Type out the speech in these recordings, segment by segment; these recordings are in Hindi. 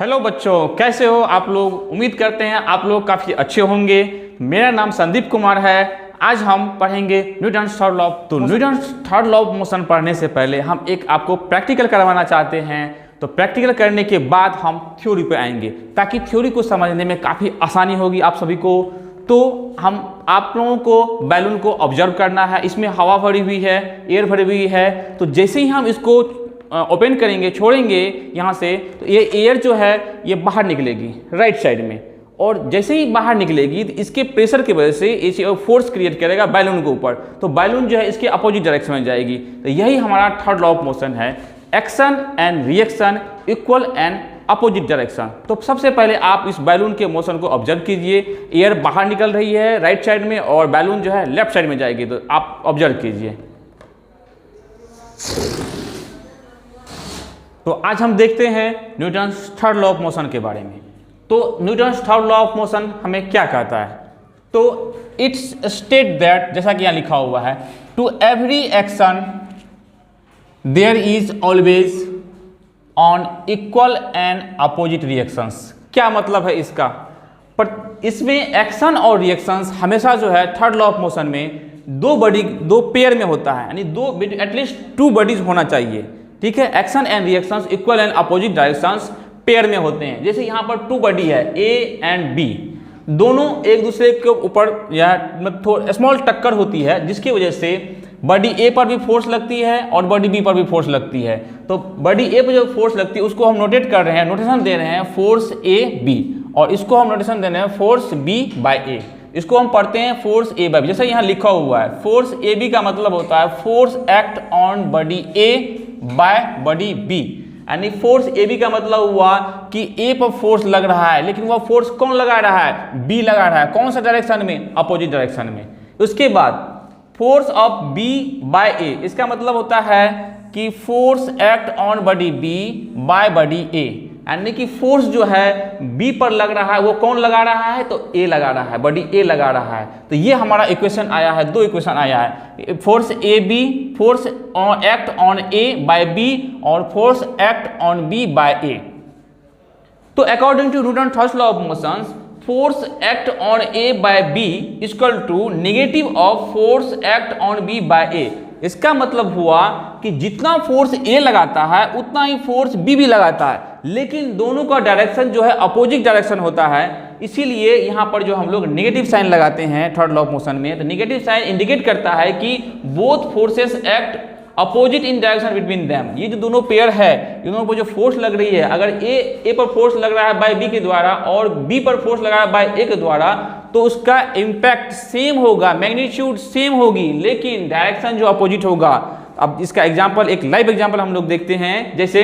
हेलो बच्चों, कैसे हो आप लोग। उम्मीद करते हैं आप लोग काफ़ी अच्छे होंगे। मेरा नाम संदीप कुमार है। आज हम पढ़ेंगे न्यूटन्स थर्ड लॉ। तो Newton's third law of motion पढ़ने से पहले हम एक आपको प्रैक्टिकल करवाना चाहते हैं। तो प्रैक्टिकल करने के बाद हम थ्योरी पे आएंगे, ताकि थ्योरी को समझने में काफ़ी आसानी होगी आप सभी को। तो आप लोगों को बैलून को ऑब्जर्व करना है। इसमें हवा भरी हुई है, एयर भरी हुई है। तो जैसे ही हम इसको ओपन करेंगे, छोड़ेंगे यहाँ से, तो ये एयर जो है ये बाहर निकलेगी राइट साइड में। और जैसे ही बाहर निकलेगी तो इसके प्रेशर की वजह से इसे फोर्स क्रिएट करेगा बैलून के ऊपर। तो बैलून जो है इसके अपोजिट डायरेक्शन में जाएगी। तो यही हमारा थर्ड लॉ ऑफ मोशन है, action and reaction equal and opposite direction. तो सबसे पहले आप इस बैलून के मोशन को ऑब्जर्व कीजिए। एयर बाहर निकल रही है राइट साइड में और बैलून जो है लेफ्ट साइड में जाएगी। तो आप ऑब्जर्व कीजिए। तो आज हम देखते हैं Newton's third law of motion के बारे में। तो Newton's third law of motion हमें क्या कहता है? तो इट्स स्टेट दैट, जैसा कि यहाँ लिखा हुआ है, to every action there is always on equal and opposite reactions. क्या मतलब है इसका? पर इसमें एक्शन और रिएक्शंस हमेशा जो है थर्ड लॉ ऑफ मोशन में दो पेयर में होता है, यानी एटलीस्ट टू बॉडीज होना चाहिए। ठीक है, action and reactions equal and opposite directions pair में होते हैं। जैसे यहाँ पर टू बॉडी है, ए एंड बी, दोनों एक दूसरे के ऊपर या थोड़ा स्मॉल टक्कर होती है, जिसकी वजह से बॉडी ए पर भी फोर्स लगती है और बॉडी बी पर भी फोर्स लगती है। तो बॉडी ए पर जो फोर्स लगती है उसको हम नोटेट कर रहे हैं, नोटेशन दे रहे हैं फोर्स ए बी, और इसको हम नोटेशन दे रहे हैं फोर्स बी बाय ए। इसको हम पढ़ते हैं फोर्स ए बाय बी। जैसे यहाँ लिखा हुआ है, फोर्स ए बी का मतलब होता है force act on body A by body B. यानी फोर्स ए बी का मतलब हुआ कि ए पर फोर्स लग रहा है, लेकिन वह फोर्स कौन लगा रहा है? बी लगा रहा है। कौन सा डायरेक्शन में? अपोजिट डायरेक्शन में। उसके बाद force of B by A, इसका मतलब होता है कि force act on body B by body A, यानी कि फोर्स जो है बी पर लग रहा है, वो कौन लगा रहा है? तो ए लगा रहा है, बॉडी ए लगा रहा है। तो ये हमारा इक्वेशन आया है, दो इक्वेशन आया है, force A B, force act on A by B, और force act on B by A. तो according to Newton third law of motion, force act on A by B equal to negative of force act on B by A. इसका मतलब हुआ कि जितना फोर्स ए लगाता है उतना ही फोर्स बी भी लगाता है, लेकिन दोनों का डायरेक्शन जो है अपोजिट डायरेक्शन होता है। इसीलिए यहाँ पर जो हम लोग नेगेटिव साइन लगाते हैं थर्ड लॉ ऑफ मोशन में, तो नेगेटिव साइन इंडिकेट करता है कि both forces act opposite in direction between them. ये जो दोनों पेयर है, इन दोनों पर जो फोर्स लग रही है, अगर ए पर फोर्स लग रहा है बाय बी के द्वारा और बी पर फोर्स लगा है बाय ए के द्वारा, तो उसका इम्पैक्ट सेम होगा, मैग्नीट्यूड सेम होगी, लेकिन डायरेक्शन जो अपोजिट होगा। अब इसका एग्जांपल, एक लाइव एग्जांपल हम लोग देखते हैं। जैसे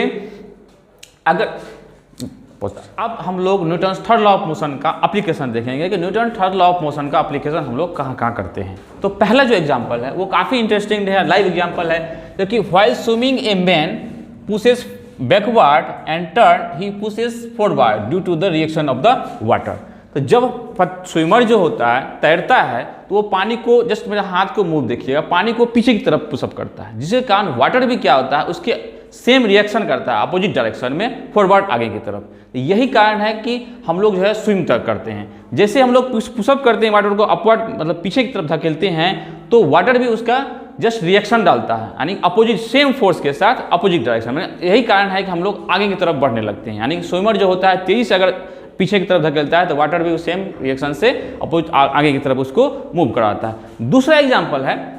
अब हम लोग Newton's third law of motion का एप्लीकेशन देखेंगे कि Newton third law of motion का एप्लीकेशन हम लोग कहाँ कहाँ करते हैं। तो पहला जो एग्जांपल है वो काफ़ी इंटरेस्टिंग है, लाइव एग्जांपल है। क्योंकि while swimming a man pushes backward and turn he pushes forward due to the reaction of the water. तो जब स्विमर जो होता है, तैरता है, तो वो पानी को, जस्ट मेरे हाथ को मूव देखिएगा, पानी को पीछे की तरफ पुशअप करता है, जिसके कारण वाटर भी क्या होता है, उसके सेम रिएक्शन करता है अपोजिट डायरेक्शन में, फॉरवर्ड आगे की तरफ। तो यही कारण है कि हम लोग जो है स्विम तक करते हैं। जैसे हम लोग पुशअप करते हैं, वाटर को अपवर्ड मतलब पीछे की तरफ धकेलते हैं, तो वाटर भी उसका जस्ट रिएक्शन डालता है, यानी अपोजिट सेम फोर्स के साथ अपोजिट डायरेक्शन में। यही कारण है कि हम लोग आगे की तरफ बढ़ने लगते हैं। यानी स्विमर जो होता है तेजी से अगर पीछे की तरफ धकेलता है, तो वाटर भी सेम रिएक्शन से अपोजिट आगे की तरफ उसको मूव कराता है। दूसरा एग्जांपल है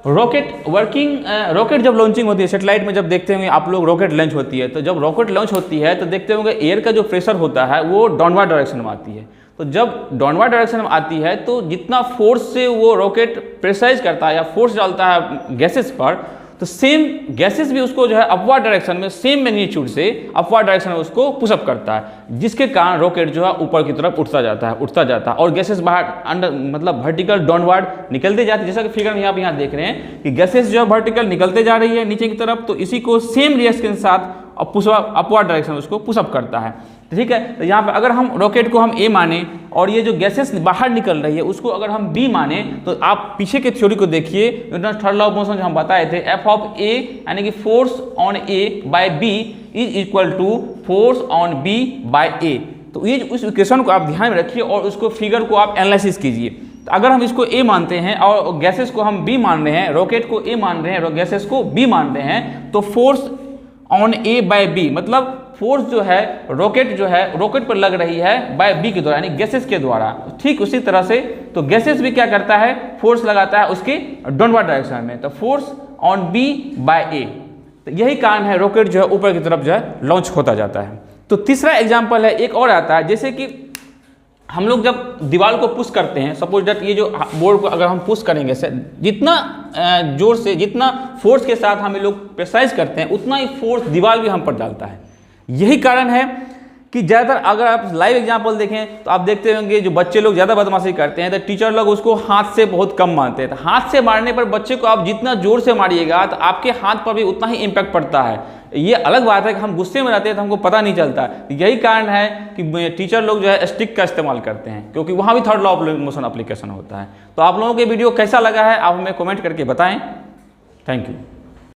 रॉकेट जब लॉन्चिंग होती है, सेटेलाइट में जब देखते होंगे आप लोग रॉकेट लॉन्च होती है, तो जब रॉकेट लॉन्च होती है तो देखते होंगे एयर का जो प्रेशर होता है वो डाउनवर्ड डायरेक्शन में आती है। तो जब डाउनवर्ड डायरेक्शन में आती है, तो जितना फोर्स से वो रॉकेट प्रेशराइज करता है या फोर्स डालता है गैसेस पर, तो सेम गैसेस भी उसको जो है अपवर्ड डायरेक्शन में सेम मैग्नीट्यूड से अपवर्ड डायरेक्शन में उसको पुशअप करता है, जिसके कारण रॉकेट जो है ऊपर की तरफ उठता जाता है और गैसेस बाहर अंडर मतलब वर्टिकल डाउनवर्ड निकलते जाते हैं। जैसा कि फिगर में आप यहाँ देख रहे हैं कि गैसेस जो है वर्टिकल निकलते जा रही है नीचे की तरफ, तो इसी को सेम रिएक्शन के साथ अपवर्ड डायरेक्शन में उसको पुशअप करता है। ठीक है। तो यहाँ पे अगर हम रॉकेट को हम ए माने और ये जो गैसेस बाहर निकल रही है उसको अगर हम बी माने, तो आप पीछे के थ्योरी को देखिए, Newton third law of motion जो हम बताए थे, एफ ऑफ ए यानी कि force on A by B is equal to force on B by A. तो ये उस इक्वेशन को आप ध्यान में रखिए और उसको फिगर को आप एनालिसिस कीजिए। तो अगर हम इसको ए मानते हैं और गैसेस को हम बी मान रहे हैं, रॉकेट को ए मान रहे हैं और गैसेस को बी मान रहे हैं, तो force on A by B मतलब फोर्स जो है रॉकेट पर लग रही है बाय बी के द्वारा यानी गैसेस के द्वारा। ठीक उसी तरह से तो गैसेस भी क्या करता है, फोर्स लगाता है उसके डाउनवर्ड डायरेक्शन में, तो force on B by A. तो यही कारण है रॉकेट जो है ऊपर की तरफ जो है लॉन्च होता जाता है। तो तीसरा एग्जाम्पल है, एक और आता है, जैसे कि हम लोग जब दीवार को पुश करते हैं, सपोज दैट ये जो बोर्ड को अगर हम पुश करेंगे जितना जोर से, जितना फोर्स के साथ हम लोग प्रेशराइज करते हैं, उतना ही फोर्स दीवार भी हम पर डालता है। यही कारण है कि ज़्यादातर अगर आप लाइव एग्जांपल देखें तो आप देखते होंगे जो बच्चे लोग ज़्यादा बदमाशी करते हैं तो टीचर लोग उसको हाथ से बहुत कम मारते हैं। तो हाथ से मारने पर बच्चे को आप जितना जोर से मारिएगा तो आपके हाथ पर भी उतना ही इम्पैक्ट पड़ता है। ये अलग बात है कि हम गुस्से में रहते हैं तो हमको पता नहीं चलता। यही कारण है कि टीचर लोग जो है स्टिक का इस्तेमाल करते हैं, क्योंकि वहाँ भी third law of motion application होता है। तो आप लोगों के वीडियो कैसा लगा है आप हमें कमेंट करके बताएं। Thank you.